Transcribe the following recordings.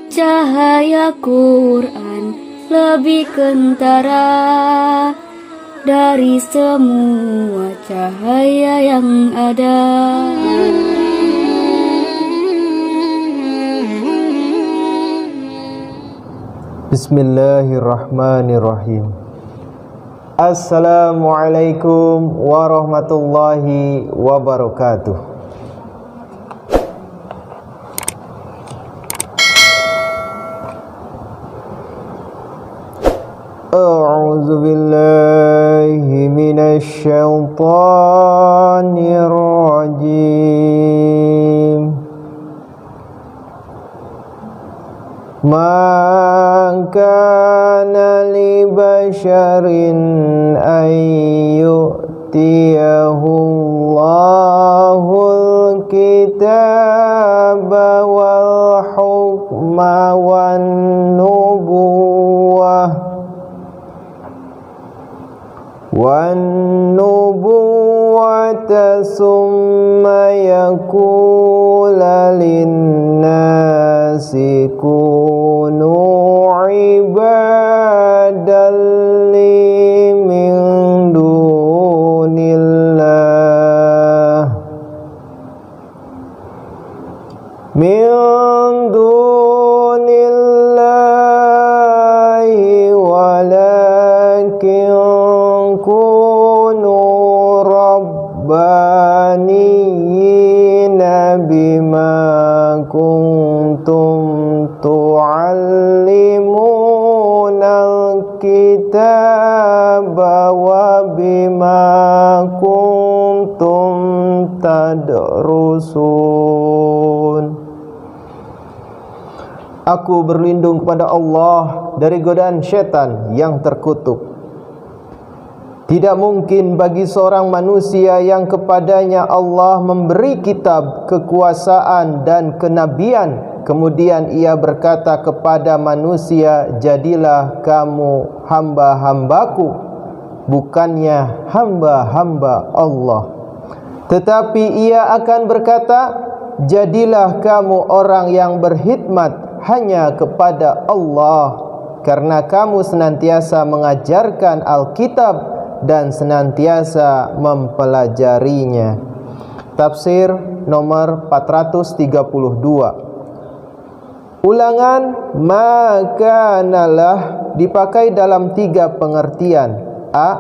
Cahaya Quran lebih kentara dari semua cahaya yang ada. Bismillahirrahmanirrahim. Assalamualaikum warahmatullahi wabarakatuh. A'udzu billahi minasy syaithanir rajim. Ma kana li basharin an yu'tiyahu Allahul kitaba wal hukma wan nubuwah summa yaqula linnasi kunu ibadan li min dunillah walakin kunu rabbaniyina bima kuntum tu'allimunal kitaba wa bima kuntum tadrusun. Aku berlindung kepada Allah dari godaan syaitan yang terkutuk. Tidak mungkin bagi seorang manusia yang kepadanya Allah memberi kitab, kekuasaan dan kenabian, kemudian ia berkata kepada manusia, jadilah kamu hamba-hambaku, bukannya hamba-hamba Allah. Tetapi ia akan berkata, jadilah kamu orang yang berkhidmat hanya kepada Allah, karena kamu senantiasa mengajarkan Alkitab dan senantiasa mempelajarinya. Tafsir nomor 432. Ulangan, makanalah dipakai dalam 3 pengertian. A.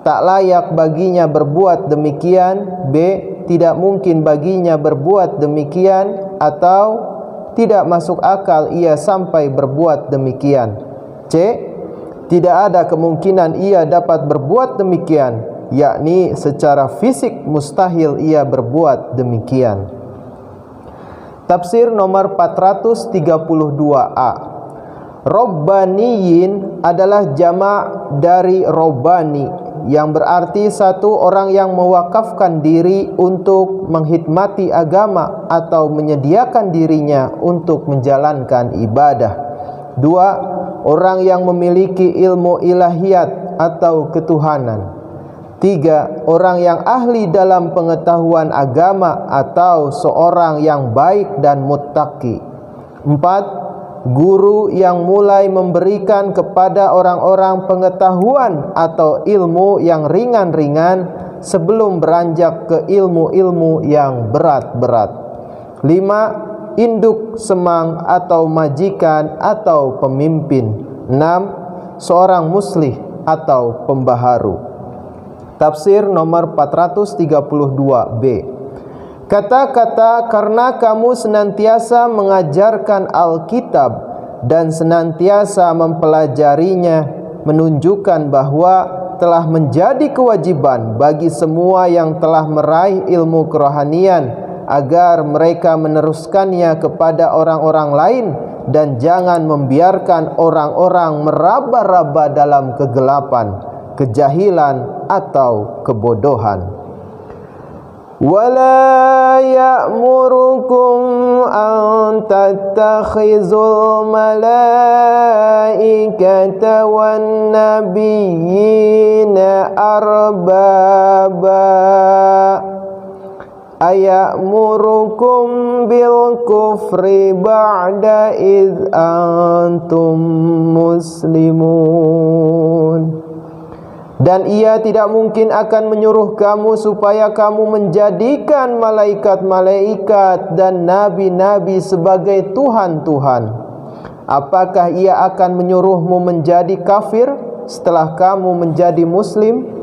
Tak layak baginya berbuat demikian. B. Tidak mungkin baginya berbuat demikian. Atau tidak masuk akal ia sampai berbuat demikian. C. Tidak ada kemungkinan ia dapat berbuat demikian, yakni secara fisik mustahil ia berbuat demikian. Tafsir nomor 432a. Robbaniyin adalah jamak dari robbani, yang berarti satu orang yang mewakafkan diri untuk menghidmati agama atau menyediakan dirinya untuk menjalankan ibadah. 2. Orang yang memiliki ilmu ilahiyat atau ketuhanan. 3. Orang yang ahli dalam pengetahuan agama atau seorang yang baik dan muttaqi. 4. Guru yang mulai memberikan kepada orang-orang pengetahuan atau ilmu yang ringan-ringan sebelum beranjak ke ilmu-ilmu yang berat-berat. 5. Induk, semang atau majikan atau pemimpin. 6. Seorang muslih atau pembaharu. Tafsir nomor 432b. Kata-kata karena kamu senantiasa mengajarkan Alkitab dan senantiasa mempelajarinya menunjukkan bahwa telah menjadi kewajiban bagi semua yang telah meraih ilmu kerohanian agar mereka meneruskannya kepada orang-orang lain dan jangan membiarkan orang-orang meraba-raba dalam kegelapan, kejahilan atau kebodohan. وَلَا يَأْمُرُكُمْ أَن تَتَّخِذُوا الْمَلَائِكَةَ وَالنَّبِيِّينَ أَرْبَابًا ayamurukum bil kufri ba'da id antum muslimun. Dan ia tidak mungkin akan menyuruh kamu supaya kamu menjadikan malaikat-malaikat dan nabi-nabi sebagai Tuhan-Tuhan. Apakah ia akan menyuruhmu menjadi kafir setelah kamu menjadi muslim?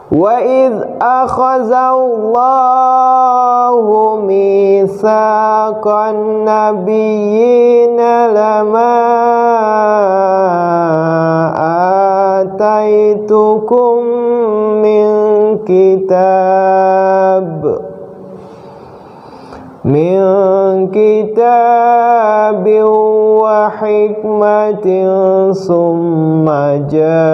Wa idh akhazallahu mitsaqan nabiyyina lama ataitukum min kitabin wa hikmatin summa ja'akum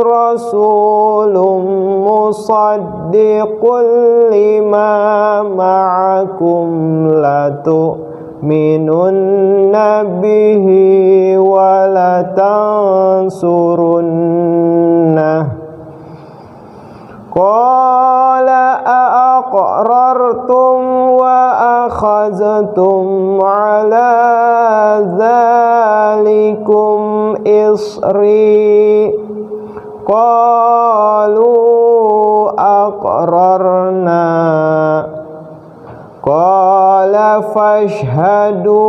rasulun musaddiqun lima ma'akum latu'minunna bihi wa latansurunnah. Qala aqrartum wa akhaztum ala dzalikum isri. Qalu aqrarna. Qala fashhadu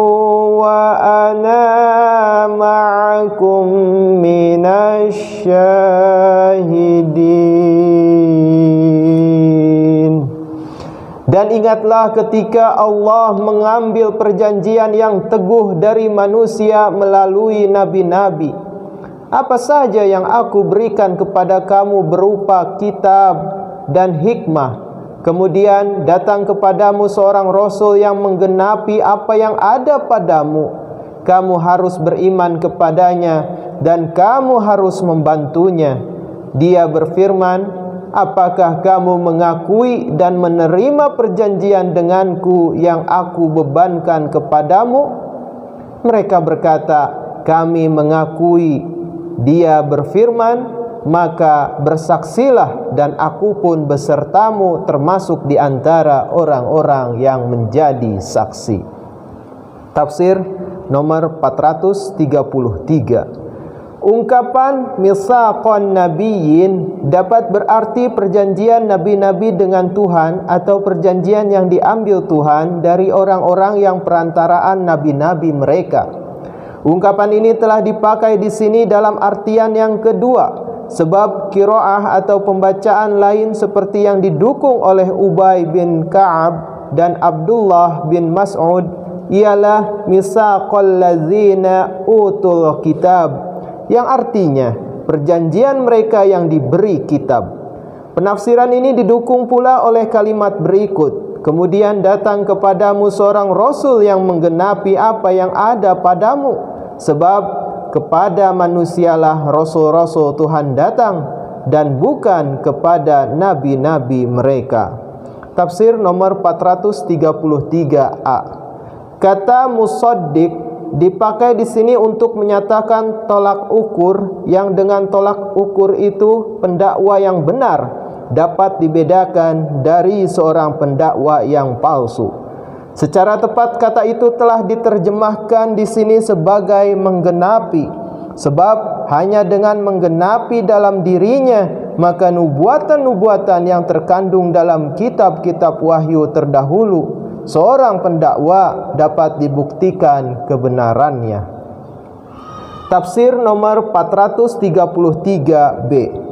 wa ana ma'akum minasyahidin. Dan ingatlah ketika Allah mengambil perjanjian yang teguh dari manusia melalui nabi-nabi. Apa saja yang aku berikan kepada kamu berupa kitab dan hikmah. Kemudian datang kepadamu seorang rasul yang menggenapi apa yang ada padamu. Kamu harus beriman kepadanya dan kamu harus membantunya. Dia berfirman, apakah kamu mengakui dan menerima perjanjian denganku yang aku bebankan kepadamu? Mereka berkata, kami mengakui. Dia berfirman, maka bersaksilah dan aku pun besertamu termasuk di antara orang-orang yang menjadi saksi. Tafsir nomor 433. Ungkapan mitsaqan nabiyyin dapat berarti perjanjian nabi-nabi dengan Tuhan atau perjanjian yang diambil Tuhan dari orang-orang yang perantaraan nabi-nabi mereka. Ungkapan ini telah dipakai di sini dalam artian yang kedua, sebab qiraah atau pembacaan lain seperti yang didukung oleh Ubay bin Ka'ab dan Abdullah bin Mas'ud ialah mitsaqal ladzina utul kitab, yang artinya perjanjian mereka yang diberi kitab. Penafsiran ini didukung pula oleh kalimat berikut, kemudian datang kepadamu seorang rasul yang menggenapi apa yang ada padamu, sebab kepada manusialah rasul-rasul Tuhan datang dan bukan kepada nabi-nabi mereka. Tafsir nomor 433a. Kata musaddiq dipakai di sini untuk menyatakan tolak ukur, yang dengan tolak ukur itu pendakwa yang benar dapat dibedakan dari seorang pendakwa yang palsu. Secara tepat kata itu telah diterjemahkan di sini sebagai menggenapi, sebab hanya dengan menggenapi dalam dirinya maka nubuatan-nubuatan yang terkandung dalam kitab-kitab wahyu terdahulu seorang pendakwa dapat dibuktikan kebenarannya. Tafsir nomor 433b.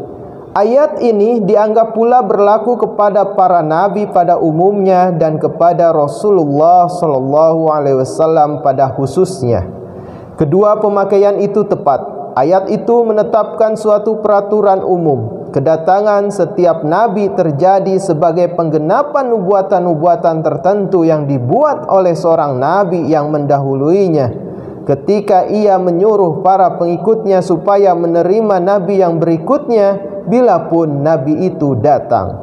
Ayat ini dianggap pula berlaku kepada para nabi pada umumnya dan kepada Rasulullah SAW pada khususnya. Kedua pemakaian itu tepat. Ayat itu menetapkan suatu peraturan umum. Kedatangan setiap nabi terjadi sebagai penggenapan nubuatan-nubuatan tertentu yang dibuat oleh seorang nabi yang mendahuluinya, ketika ia menyuruh para pengikutnya supaya menerima nabi yang berikutnya bila pun nabi itu datang.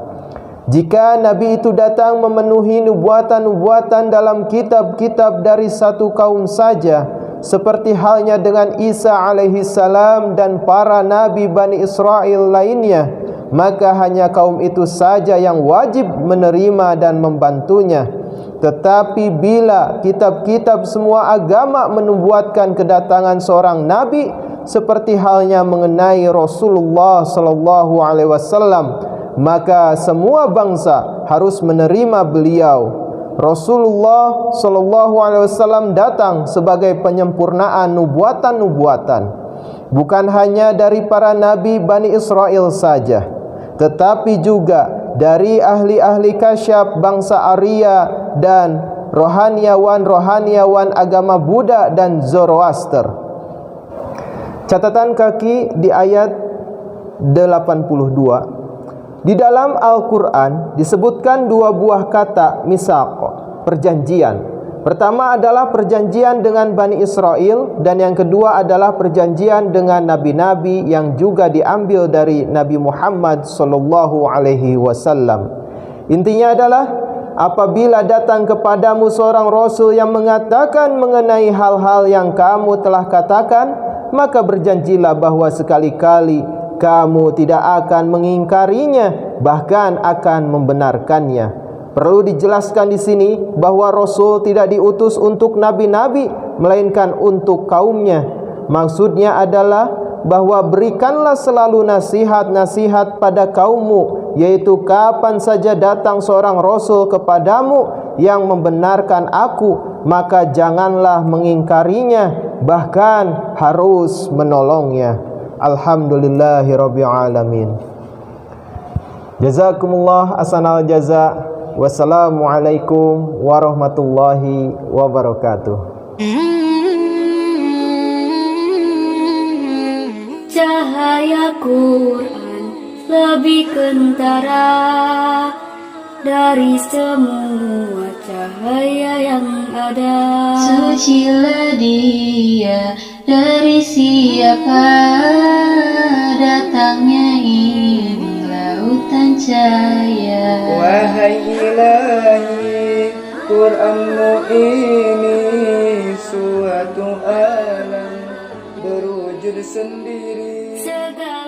Jika nabi itu datang memenuhi nubuatan-nubuatan dalam kitab-kitab dari satu kaum saja, seperti halnya dengan Isa alaihi salam dan para nabi Bani Israel lainnya, maka hanya kaum itu saja yang wajib menerima dan membantunya. Tetapi bila kitab-kitab semua agama menubuatkan kedatangan seorang nabi, seperti halnya mengenai Rasulullah sallallahu alaihi wasallam, maka semua bangsa harus menerima beliau. Rasulullah sallallahu alaihi wasallam datang sebagai penyempurnaan nubuatan-nubuatan, bukan hanya dari para nabi Bani Israel saja, tetapi juga dari ahli-ahli kasyaf bangsa Arya dan rohaniawan agama Buddha dan Zoroaster. Catatan kaki di ayat 82. Di dalam Al-Quran disebutkan dua buah kata misaq, perjanjian. Pertama adalah perjanjian dengan Bani Israel, dan yang kedua adalah perjanjian dengan nabi-nabi yang juga diambil dari Nabi Muhammad sallallahu alaihi wasallam. Intinya adalah apabila datang kepadamu seorang rasul yang mengatakan mengenai hal-hal yang kamu telah katakan, maka berjanjilah bahwa sekali-kali kamu tidak akan mengingkarinya, bahkan akan membenarkannya. Perlu dijelaskan di sini bahwa Rasul tidak diutus untuk nabi-nabi, melainkan untuk kaumnya. Maksudnya adalah bahwa berikanlah selalu nasihat-nasihat pada kaummu, yaitu kapan saja datang seorang Rasul kepadamu yang membenarkan aku, maka janganlah mengingkarinya, bahkan harus menolongnya. Alhamdulillahirabbil alamin. Jazakumullah ahsanal jaza. Wassalamualaikum warahmatullahi wabarakatuh. Cahaya Quran lebih kentara dari semua cahaya yang ada. Sucilah dia dari siapa datangnya ini lautan cahaya. Wahai Ilahi, Quranmu ini suatu alam berwujud sendiri. Segala